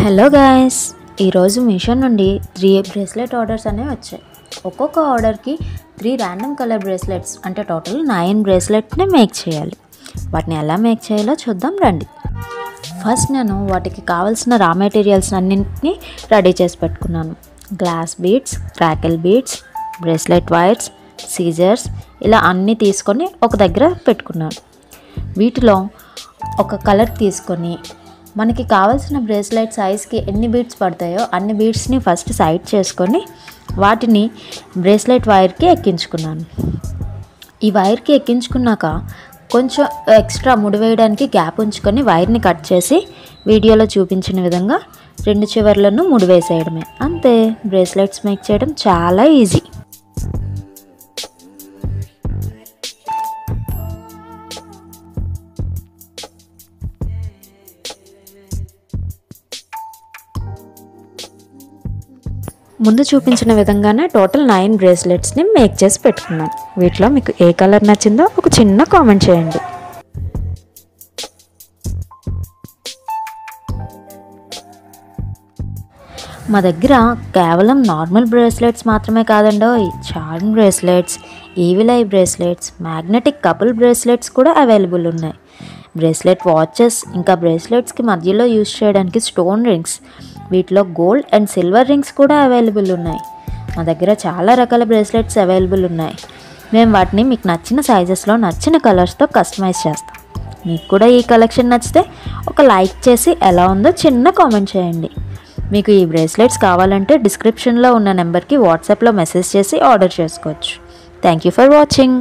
Hello guys, ఈరోజు మీషో నుండి 3 bracelet orders అనేవి వచ్చాయి. ఒక్కొక్క ఆర్డర్కి 3 ర్యాండమ్ కలర్ బ్రేస్లెట్స్ అంటే టోటల్ 9 బ్రేస్లెట్ని మేక్ చేయాలి. వాటిని ఎలా మేక్ చేయాలో చూద్దాం రండి. ఫస్ట్ నేను వాటికి కావాల్సిన రా మెటీరియల్స్ అన్నింటినీ రెడీ చేసి పెట్టుకున్నాను. Glass beads, crackle beads, bracelet wires, scissors ఇలా అన్నీ తీసుకొని ఒక దగ్గర పెట్టుకున్నాను. వీటిలో ఒక కలర్ తీసుకొని మనకి కావాల్సిన బ్రేస్లెట్ సైజ్కి ఎన్ని బీడ్స్ పడతాయో అన్ని బీడ్స్ని ఫస్ట్ సైడ్ చేసుకొని వాటిని బ్రేస్లెట్ వైర్కి ఎక్కించుకున్నాను. ఈ వైర్కి ఎక్కించుకున్నాక కొంచెం ఎక్స్ట్రా ముడి వేయడానికి గ్యాప్ ఉంచుకొని వైర్ని కట్ చేసి వీడియోలో చూపించిన విధంగా 2 చివర్లను ముడి వేసేయడమే. అంతే, బ్రేస్లెట్స్ మేక్ చేయడం చాలా ఈజీ. ముందు చూపించిన విధంగానే టోటల్ 9 బ్రేస్లెట్స్ని మేక్ చేసి పెట్టుకున్నాను. వీటిలో మీకు ఏ కలర్ నచ్చిందో ఒక చిన్న కామెంట్ చేయండి. మా దగ్గర కేవలం నార్మల్ బ్రేస్లెట్స్ మాత్రమే కాదండో, charm bracelets, evil eye bracelets, magnetic couple bracelets కూడా అవైలబుల్ ఉన్నాయి. బ్రేస్లెట్ వాచెస్, ఇంకా బ్రేస్లెట్స్కి మధ్యలో యూజ్ చేయడానికి స్టోన్ రింగ్స్, వీటిలో గోల్డ్ అండ్ సిల్వర్ రింగ్స్ కూడా అవైలబుల్ ఉన్నాయి. మా దగ్గర చాలా రకాల బ్రేస్లెట్స్ అవైలబుల్ ఉన్నాయి. మేము వాటిని మీకు నచ్చిన సైజెస్లో నచ్చిన కలర్స్తో కస్టమైజ్ చేస్తాం. మీకు కూడా ఈ కలెక్షన్ నచ్చితే ఒక లైక్ చేసి ఎలా ఉందో చిన్న కామెంట్ చేయండి. మీకు ఈ బ్రేస్లెట్స్ కావాలంటే డిస్క్రిప్షన్లో ఉన్న నెంబర్కి వాట్సాప్లో మెసేజ్ చేసి ఆర్డర్ చేసుకోవచ్చు. Thank you for watching.